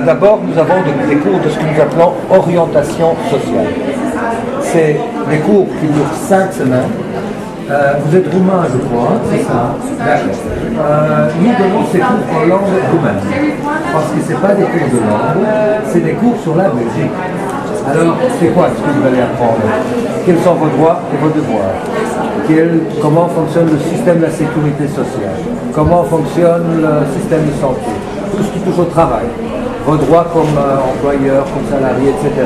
D'abord, nous avons des cours de ce que nous appelons orientation sociale. C'est des cours qui durent 5 semaines. Vous êtes roumain, je crois, c'est ça. Nous donnons ces cours en langue roumaine. Parce que ce n'est pas des cours de langue, c'est des cours sur la Belgique. Alors, c'est quoi ce que vous allez apprendre? Quels sont vos droits et vos devoirs? Comment fonctionne le système de la sécurité sociale? Comment fonctionne le système de santé? Tout ce qui touche au travail. Vos droits comme employeur, comme salarié, etc.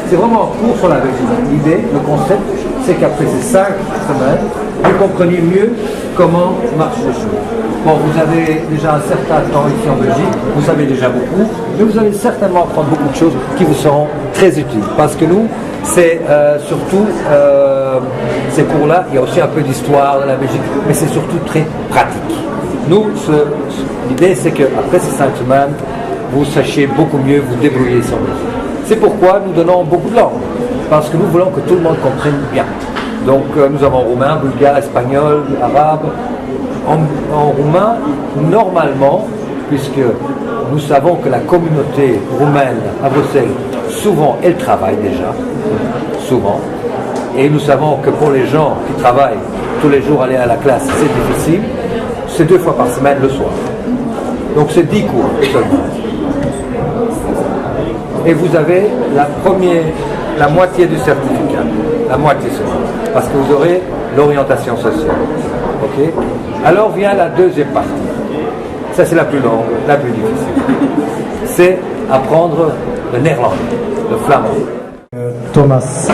C'est vraiment un cours sur la Belgique. L'idée, le concept, c'est qu'après ces 5 semaines, vous compreniez mieux comment marchent les choses. Bon, vous avez déjà un certain temps ici en Belgique, vous savez déjà beaucoup, mais vous allez certainement apprendre beaucoup de choses qui vous seront très utiles. Parce que nous, c'est surtout, ces cours-là, il y a aussi un peu d'histoire de la Belgique, mais c'est surtout très pratique. Nous, l'idée, c'est qu'après ces 5 semaines, vous sachiez beaucoup mieux vous débrouiller sur Belgique. C'est pourquoi nous donnons beaucoup de langues, parce que nous voulons que tout le monde comprenne bien. Donc nous avons roumain, bulgare, espagnol, arabe. En roumain, normalement, puisque nous savons que la communauté roumaine à Bruxelles, souvent, elle travaille déjà, souvent. Et nous savons que pour les gens qui travaillent tous les jours, aller à la classe, c'est difficile. C'est 2 fois par semaine le soir. Donc c'est 10 cours seulement. Et vous avez la moitié du certificat, la moitié seulement, parce que vous aurez l'orientation sociale. Ok? Alors vient la deuxième partie. Ça c'est la plus longue, la plus difficile. C'est apprendre le néerlandais, le flamand. Thomas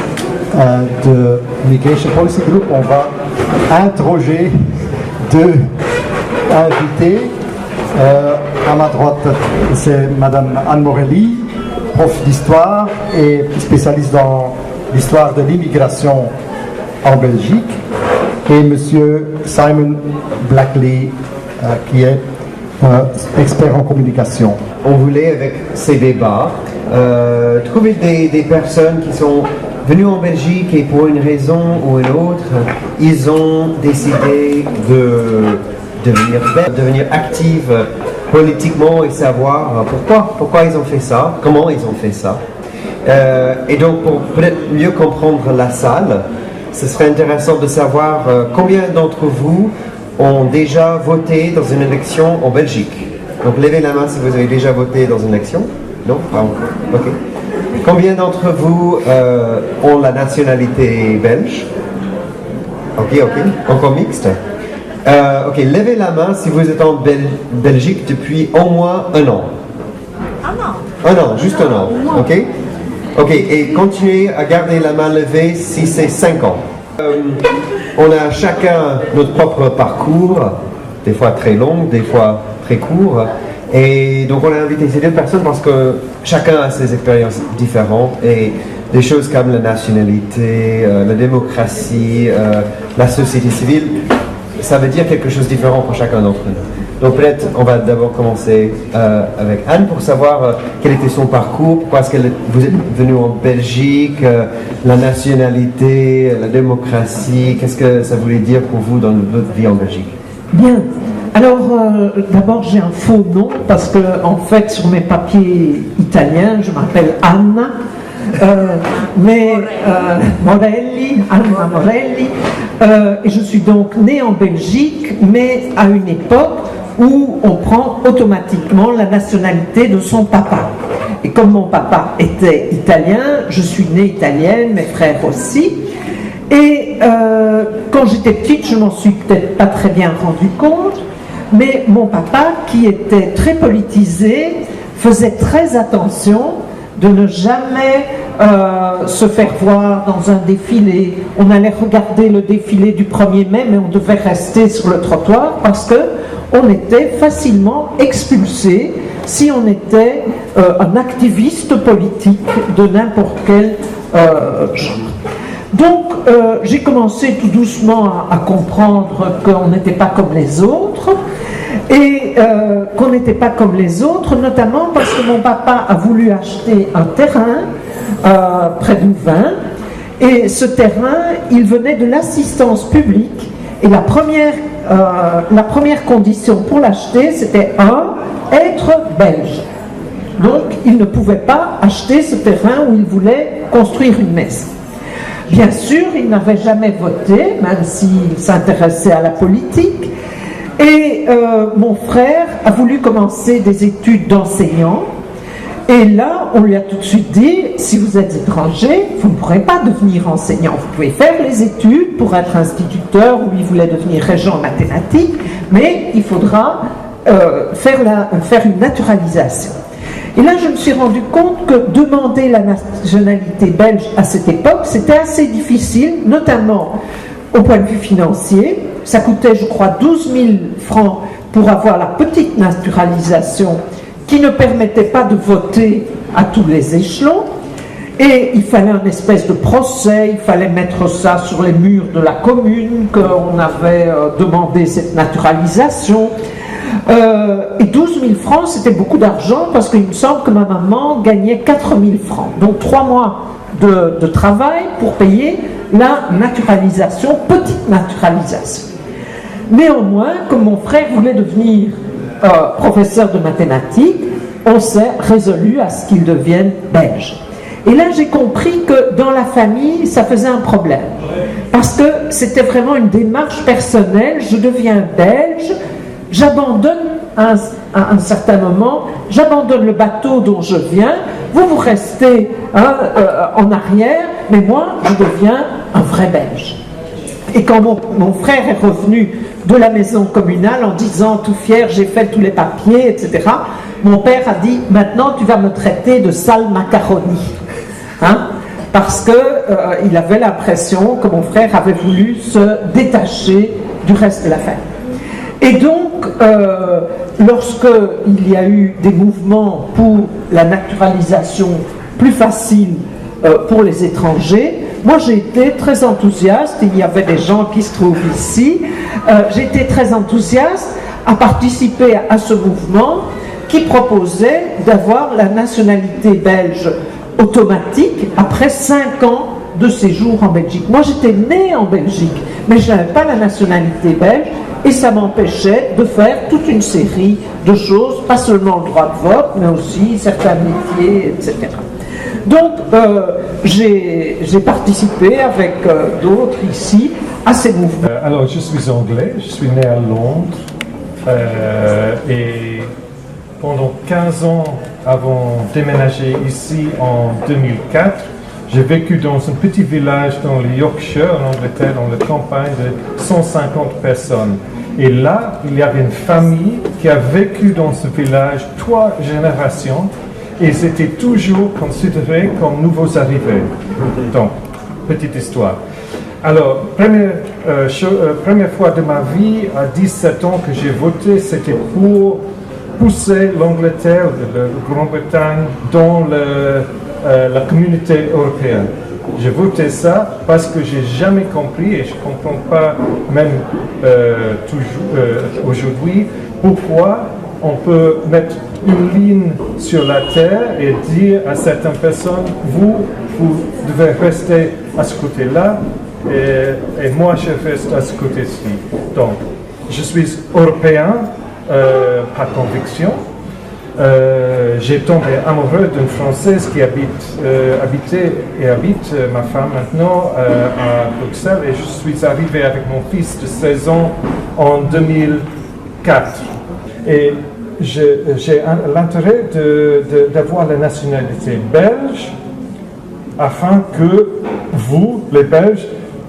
de Migration Policy Group, on va interroger 2 invités. À ma droite, c'est Madame Anne Morelli, prof d'histoire et spécialiste dans l'histoire de l'immigration en Belgique, et Monsieur Simon Blackley, qui est expert en communication. On voulait, avec ces débats, trouver des personnes qui sont venues en Belgique et pour une raison ou une autre, ils ont décidé de devenir actives politiquement et savoir pourquoi ils ont fait ça, comment ils ont fait ça. Et donc pour peut-être mieux comprendre la salle, ce serait intéressant de savoir combien d'entre vous ont déjà voté dans une élection en Belgique. Donc levez la main si vous avez déjà voté dans une élection. Non? Pas encore. Ok. Combien d'entre vous ont la nationalité belge? Ok. Encore mixte? Ok, levez la main si vous êtes en Belgique depuis au moins 1 an. Un an, juste 1 an. Ok? Ok, et continuez à garder la main levée si c'est 5 ans. On a chacun notre propre parcours, des fois très long, des fois très court. Et donc on a invité ces 2 personnes parce que chacun a ses expériences différentes et des choses comme la nationalité, la démocratie, la société civile, ça veut dire quelque chose de différent pour chacun d'entre nous. Donc peut-être on va d'abord commencer avec Anne pour savoir quel était son parcours, pourquoi est-ce que vous êtes venu en Belgique, la nationalité, la démocratie, qu'est-ce que ça voulait dire pour vous dans votre vie en Belgique? Bien. Alors, d'abord, j'ai un faux nom parce que, en fait, sur mes papiers italiens, je m'appelle Anna, Morelli, Anna Morelli, et je suis donc née en Belgique, mais à une époque où on prend automatiquement la nationalité de son papa. Et comme mon papa était italien, je suis née italienne, mes frères aussi. Et quand j'étais petite, je m'en suis peut-être pas très bien rendu compte, mais mon papa, qui était très politisé, faisait très attention de ne jamais se faire voir dans un défilé. On allait regarder le défilé du 1er mai, mais on devait rester sur le trottoir parce que on était facilement expulsé si on était un activiste politique de n'importe quel genre. Donc, j'ai commencé tout doucement à comprendre qu'on n'était pas comme les autres. et qu'on n'était pas comme les autres, notamment parce que mon papa a voulu acheter un terrain près d'Ouvain, et ce terrain, il venait de l'assistance publique, et la première condition pour l'acheter, c'était être belge. Donc, il ne pouvait pas acheter ce terrain où il voulait construire une maison. Bien sûr, il n'avait jamais voté, même s'il s'intéressait à la politique. Et mon frère a voulu commencer des études d'enseignant. Et là, on lui a tout de suite dit, si vous êtes étranger, vous ne pourrez pas devenir enseignant. Vous pouvez faire les études pour être instituteur, ou il voulait devenir régent en mathématiques, mais il faudra faire une naturalisation. Et là, je me suis rendu compte que demander la nationalité belge à cette époque, c'était assez difficile, notamment au point de vue financier. Ça coûtait, je crois, 12 000 francs pour avoir la petite naturalisation qui ne permettait pas de voter à tous les échelons. Et il fallait une espèce de procès, il fallait mettre ça sur les murs de la commune, qu'on avait demandé cette naturalisation. Et 12 000 francs, c'était beaucoup d'argent parce qu'il me semble que ma maman gagnait 4 000 francs. Donc 3 mois de travail pour payer la naturalisation, petite naturalisation. Néanmoins, comme mon frère voulait devenir professeur de mathématiques, on s'est résolu à ce qu'il devienne belge. Et là, j'ai compris que dans la famille, ça faisait un problème. Parce que c'était vraiment une démarche personnelle. Je deviens belge, j'abandonne à un certain moment, j'abandonne le bateau dont je viens, vous restez en arrière, mais moi, je deviens un vrai Belge. Et quand mon frère est revenu de la maison communale en disant tout fier, j'ai fait tous les papiers, etc., mon père a dit, maintenant tu vas me traiter de sale macaroni. Parce qu'il avait l'impression que mon frère avait voulu se détacher du reste de la famille. Et donc, lorsqu'il y a eu des mouvements pour la naturalisation plus facile pour les étrangers, moi j'ai été très enthousiaste, il y avait des gens qui se trouvent ici, j'ai été très enthousiaste à participer à ce mouvement qui proposait d'avoir la nationalité belge automatique après 5 ans de séjour en Belgique. Moi j'étais née en Belgique, mais je n'avais pas la nationalité belge, et ça m'empêchait de faire toute une série de choses, pas seulement le droit de vote, mais aussi certains métiers, etc. Donc, j'ai participé avec d'autres ici à ces mouvements. Alors, je suis anglais, je suis né à Londres, et pendant 15 ans avant de déménager ici en 2004, j'ai vécu dans un petit village dans le Yorkshire, en Angleterre, dans la campagne de 150 personnes. Et là, il y avait une famille qui a vécu dans ce village 3 générations, et ils étaient toujours considérés comme nouveaux arrivés. Donc, petite histoire. Alors, première fois de ma vie, à 17 ans que j'ai voté, c'était pour pousser l'Angleterre, la Grande-Bretagne, dans la communauté européenne. J'ai voté ça parce que j'ai jamais compris, et je ne comprends pas même aujourd'hui, pourquoi on peut mettre une ligne sur la terre et dire à certaines personnes, vous devez rester à ce côté-là, et moi je reste à ce côté-ci. Donc, je suis européen par conviction. J'ai tombé amoureux d'une Française qui habite ma femme maintenant à Bruxelles, et je suis arrivé avec mon fils de 16 ans en 2004. Et j'ai l'intérêt d'avoir la nationalité belge afin que vous, les Belges,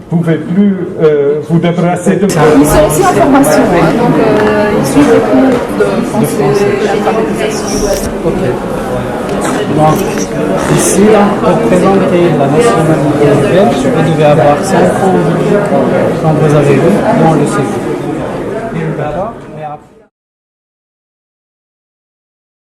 pouvez plus vous débarrasser de... Ils sont aussi en formation, donc ils suivent des cours de français, l'alphabétisation. Ok. Donc, ici, là, pour présenter la nationalité belge, vous devez avoir 5 ans quand vous avez eu, on le sait.